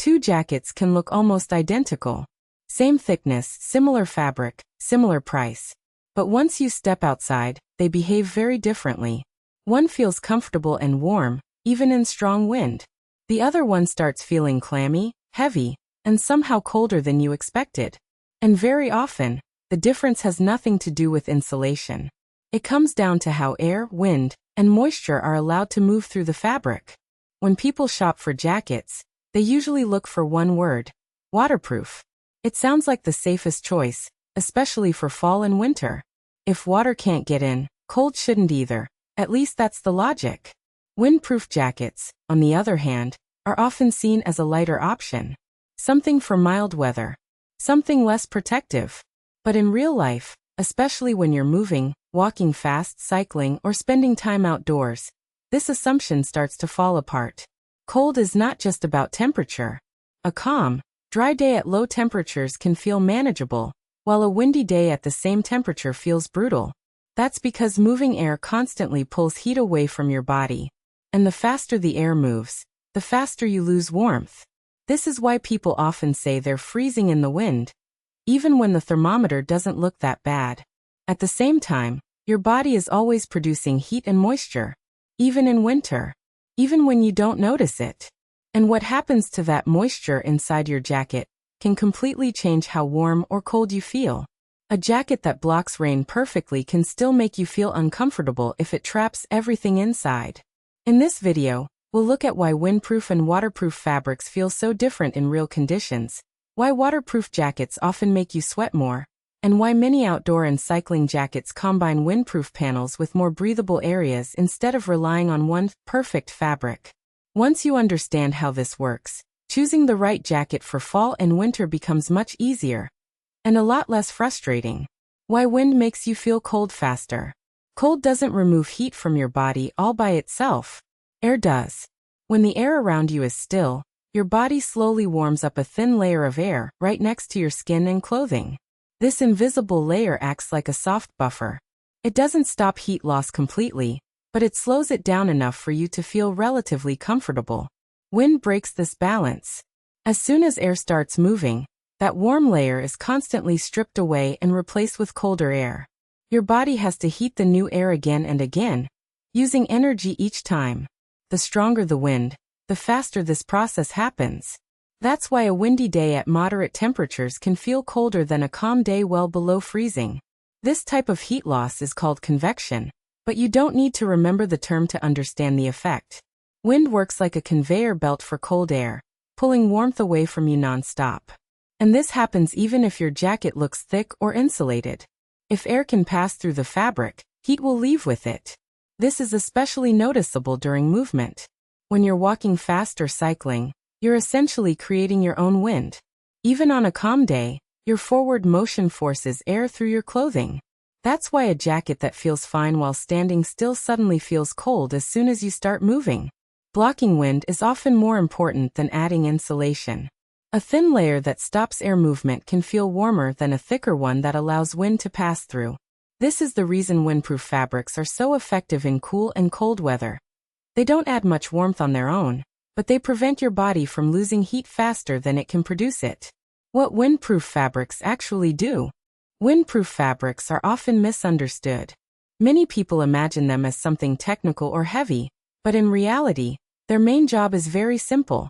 Two jackets can look almost identical. Same thickness, similar fabric, similar price. But once you step outside, they behave very differently. One feels comfortable and warm, even in strong wind. The other one starts feeling clammy, heavy, and somehow colder than you expected. And very often, the difference has nothing to do with insulation. It comes down to how air, wind, and moisture are allowed to move through the fabric. When people shop for jackets, they usually look for one word: waterproof. It sounds like the safest choice, especially for fall and winter. If water can't get in, cold shouldn't either. At least that's the logic. Windproof jackets, on the other hand, are often seen as a lighter option. Something for mild weather. Something less protective. But in real life, especially when you're moving, walking fast, cycling, or spending time outdoors, this assumption starts to fall apart. Cold is not just about temperature. A calm, dry day at low temperatures can feel manageable, while a windy day at the same temperature feels brutal. That's because moving air constantly pulls heat away from your body. And the faster the air moves, the faster you lose warmth. This is why people often say they're freezing in the wind, even when the thermometer doesn't look that bad. At the same time, your body is always producing heat and moisture, even in winter, even when you don't notice it. And what happens to that moisture inside your jacket can completely change how warm or cold you feel. A jacket that blocks rain perfectly can still make you feel uncomfortable if it traps everything inside. In this video, we'll look at why windproof and waterproof fabrics feel so different in real conditions, why waterproof jackets often make you sweat more, and why many outdoor and cycling jackets combine windproof panels with more breathable areas instead of relying on one perfect fabric. Once you understand how this works, choosing the right jacket for fall and winter becomes much easier, and a lot less frustrating. Why wind makes you feel cold faster. Cold doesn't remove heat from your body all by itself. Air does. When the air around you is still, your body slowly warms up a thin layer of air right next to your skin and clothing. This invisible layer acts like a soft buffer. It doesn't stop heat loss completely, but it slows it down enough for you to feel relatively comfortable. Wind breaks this balance. As soon as air starts moving, that warm layer is constantly stripped away and replaced with colder air. Your body has to heat the new air again and again, using energy each time. The stronger the wind, the faster this process happens. That's why a windy day at moderate temperatures can feel colder than a calm day well below freezing. This type of heat loss is called convection, but you don't need to remember the term to understand the effect. Wind works like a conveyor belt for cold air, pulling warmth away from you non-stop. And this happens even if your jacket looks thick or insulated. If air can pass through the fabric, heat will leave with it. This is especially noticeable during movement. When you're walking fast or cycling, you're essentially creating your own wind. Even on a calm day, your forward motion forces air through your clothing. That's why a jacket that feels fine while standing still suddenly feels cold as soon as you start moving. Blocking wind is often more important than adding insulation. A thin layer that stops air movement can feel warmer than a thicker one that allows wind to pass through. This is the reason windproof fabrics are so effective in cool and cold weather. They don't add much warmth on their own, but they prevent your body from losing heat faster than it can produce it. What windproof fabrics actually do? Windproof fabrics are often misunderstood. Many people imagine them as something technical or heavy, but in reality, their main job is very simple.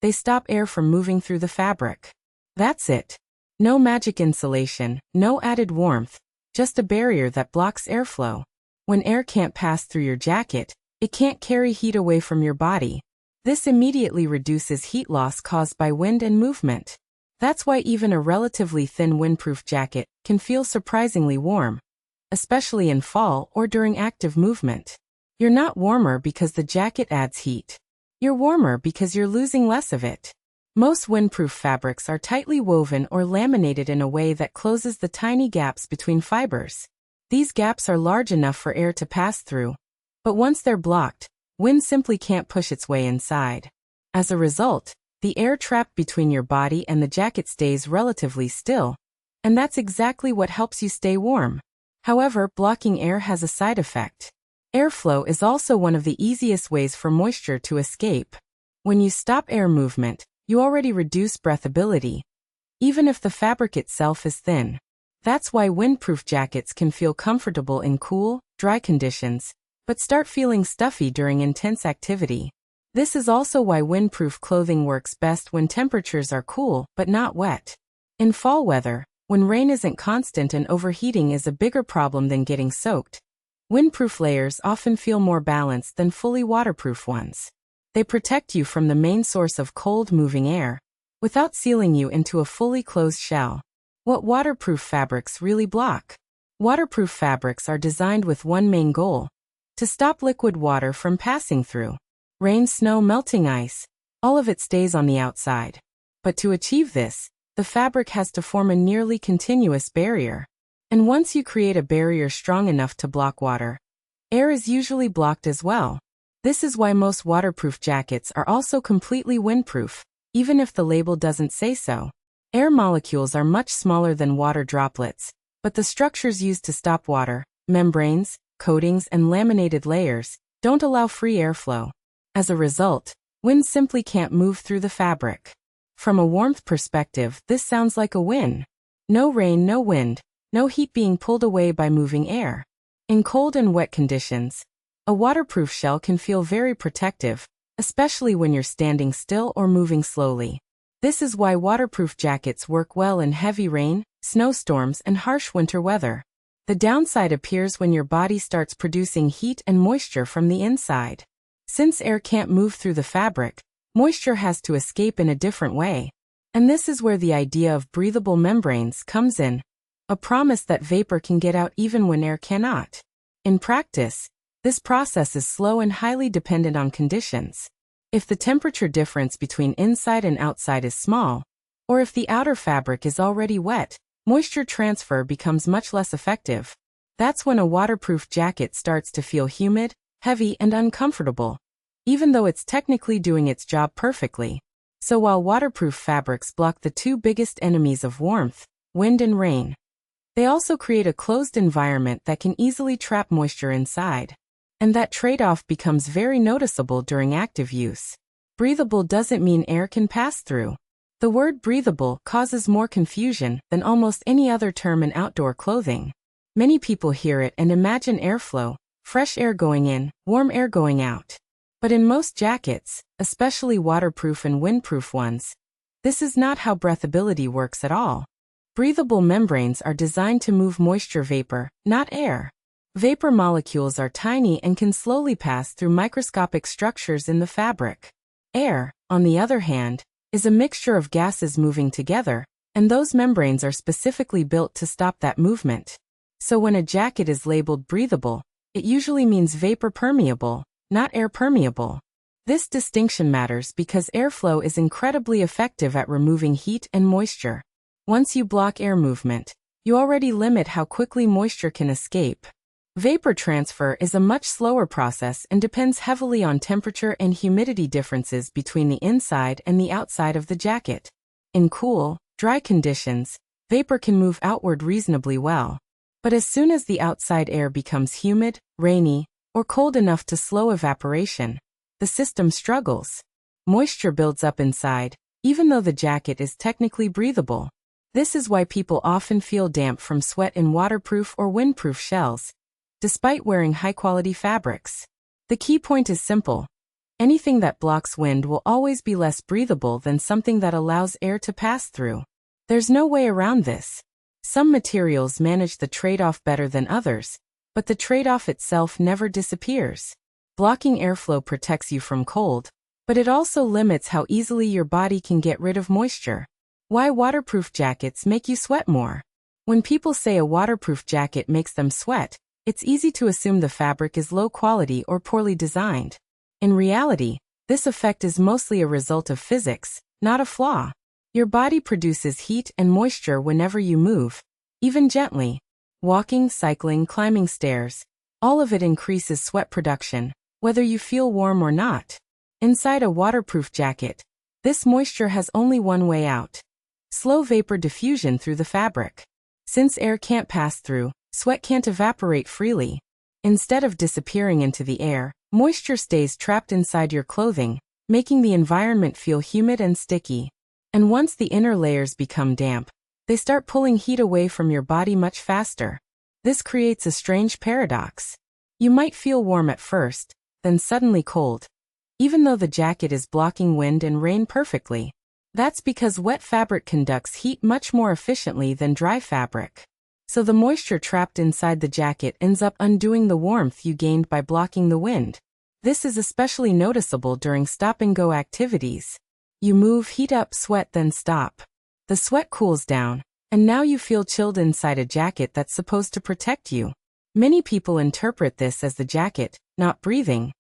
They stop air from moving through the fabric. That's it. No magic insulation, no added warmth, just a barrier that blocks airflow. When air can't pass through your jacket, it can't carry heat away from your body. This immediately reduces heat loss caused by wind and movement. That's why even a relatively thin windproof jacket can feel surprisingly warm, especially in fall or during active movement. You're not warmer because the jacket adds heat. You're warmer because you're losing less of it. Most windproof fabrics are tightly woven or laminated in a way that closes the tiny gaps between fibers. These gaps are large enough for air to pass through, but once they're blocked, wind simply can't push its way inside. As a result, the air trapped between your body and the jacket stays relatively still, and that's exactly what helps you stay warm. However, blocking air has a side effect. Airflow is also one of the easiest ways for moisture to escape. When you stop air movement, you already reduce breathability, even if the fabric itself is thin. That's why windproof jackets can feel comfortable in cool, dry conditions, but start feeling stuffy during intense activity. This is also why windproof clothing works best when temperatures are cool but not wet. In fall weather, when rain isn't constant and overheating is a bigger problem than getting soaked, windproof layers often feel more balanced than fully waterproof ones. They protect you from the main source of cold moving air, without sealing you into a fully closed shell. What waterproof fabrics really block? Waterproof fabrics are designed with one main goal: to stop liquid water from passing through. Rain, snow, melting ice, all of it stays on the outside. But to achieve this, the fabric has to form a nearly continuous barrier. And once you create a barrier strong enough to block water, air is usually blocked as well. This is why most waterproof jackets are also completely windproof, even if the label doesn't say so. Air molecules are much smaller than water droplets, but the structures used to stop water, membranes, coatings, and laminated layers, don't allow free airflow. As a result, wind simply can't move through the fabric. From a warmth perspective, this sounds like a win. No rain, no wind, no heat being pulled away by moving air. In cold and wet conditions, a waterproof shell can feel very protective, especially when you're standing still or moving slowly. This is why waterproof jackets work well in heavy rain, snowstorms, and harsh winter weather. The downside appears when your body starts producing heat and moisture from the inside. Since air can't move through the fabric, moisture has to escape in a different way. And this is where the idea of breathable membranes comes in, a promise that vapor can get out even when air cannot. In practice, this process is slow and highly dependent on conditions. If the temperature difference between inside and outside is small, or if the outer fabric is already wet, moisture transfer becomes much less effective. That's when a waterproof jacket starts to feel humid, heavy, and uncomfortable, even though it's technically doing its job perfectly. So while waterproof fabrics block the two biggest enemies of warmth, wind and rain, they also create a closed environment that can easily trap moisture inside. And that trade-off becomes very noticeable during active use. Breathable doesn't mean air can pass through. The word breathable causes more confusion than almost any other term in outdoor clothing. Many people hear it and imagine airflow, fresh air going in, warm air going out. But in most jackets, especially waterproof and windproof ones, this is not how breathability works at all. Breathable membranes are designed to move moisture vapor, not air. Vapor molecules are tiny and can slowly pass through microscopic structures in the fabric. Air, on the other hand, is a mixture of gases moving together, and those membranes are specifically built to stop that movement. So when a jacket is labeled breathable, it usually means vapor permeable, not air permeable. This distinction matters because airflow is incredibly effective at removing heat and moisture. Once you block air movement, you already limit how quickly moisture can escape. Vapor transfer is a much slower process and depends heavily on temperature and humidity differences between the inside and the outside of the jacket. In cool, dry conditions, vapor can move outward reasonably well. But as soon as the outside air becomes humid, rainy, or cold enough to slow evaporation, the system struggles. Moisture builds up inside, even though the jacket is technically breathable. This is why people often feel damp from sweat in waterproof or windproof shells, despite wearing high-quality fabrics. The key point is simple. Anything that blocks wind will always be less breathable than something that allows air to pass through. There's no way around this. Some materials manage the trade-off better than others, but the trade-off itself never disappears. Blocking airflow protects you from cold, but it also limits how easily your body can get rid of moisture. Why waterproof jackets make you sweat more? When people say a waterproof jacket makes them sweat, it's easy to assume the fabric is low quality or poorly designed. In reality, this effect is mostly a result of physics, not a flaw. Your body produces heat and moisture whenever you move, even gently. Walking, cycling, climbing stairs, all of it increases sweat production, whether you feel warm or not. Inside a waterproof jacket, this moisture has only one way out: slow vapor diffusion through the fabric. Since air can't pass through, sweat can't evaporate freely. Instead of disappearing into the air, moisture stays trapped inside your clothing, making the environment feel humid and sticky. And once the inner layers become damp, they start pulling heat away from your body much faster. This creates a strange paradox. You might feel warm at first, then suddenly cold, even though the jacket is blocking wind and rain perfectly. That's because wet fabric conducts heat much more efficiently than dry fabric. So the moisture trapped inside the jacket ends up undoing the warmth you gained by blocking the wind. This is especially noticeable during stop-and-go activities. You move, heat up, sweat, then stop. The sweat cools down, and now you feel chilled inside a jacket that's supposed to protect you. Many people interpret this as the jacket not breathing.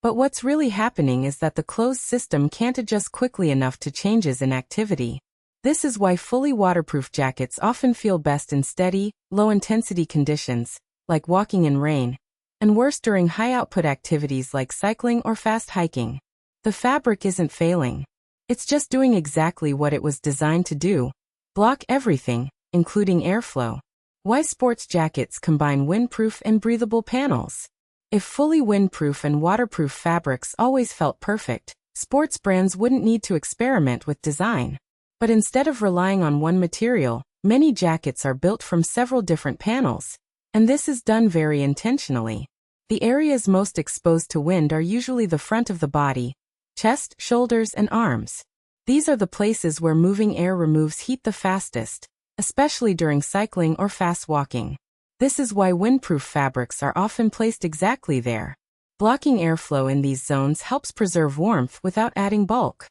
But what's really happening is that the closed system can't adjust quickly enough to changes in activity. This is why fully waterproof jackets often feel best in steady, low-intensity conditions, like walking in rain, and worse during high-output activities like cycling or fast hiking. The fabric isn't failing. It's just doing exactly what it was designed to do: block everything, including airflow. Why sports jackets combine windproof and breathable panels? If fully windproof and waterproof fabrics always felt perfect, sports brands wouldn't need to experiment with design. But instead of relying on one material, many jackets are built from several different panels. And this is done very intentionally. The areas most exposed to wind are usually the front of the body, chest, shoulders, and arms. These are the places where moving air removes heat the fastest, especially during cycling or fast walking. This is why windproof fabrics are often placed exactly there. Blocking airflow in these zones helps preserve warmth without adding bulk.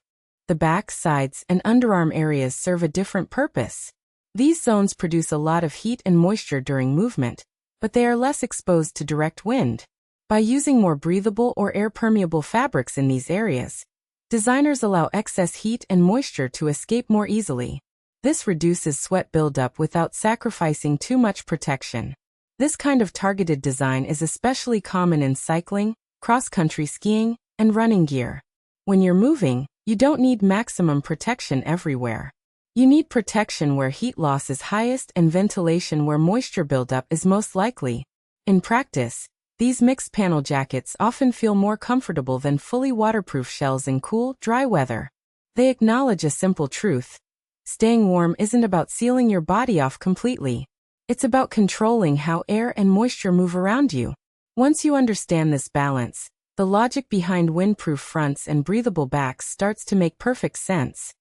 The back, sides, and underarm areas serve a different purpose. These zones produce a lot of heat and moisture during movement, but they are less exposed to direct wind. By using more breathable or air-permeable fabrics in these areas, designers allow excess heat and moisture to escape more easily. This reduces sweat buildup without sacrificing too much protection. This kind of targeted design is especially common in cycling, cross-country skiing, and running gear. When you're moving, you don't need maximum protection everywhere. You need protection where heat loss is highest and ventilation where moisture buildup is most likely. In practice, these mixed panel jackets often feel more comfortable than fully waterproof shells in cool, dry weather. They acknowledge a simple truth: staying warm isn't about sealing your body off completely. It's about controlling how air and moisture move around you. Once you understand this balance, the logic behind windproof fronts and breathable backs starts to make perfect sense.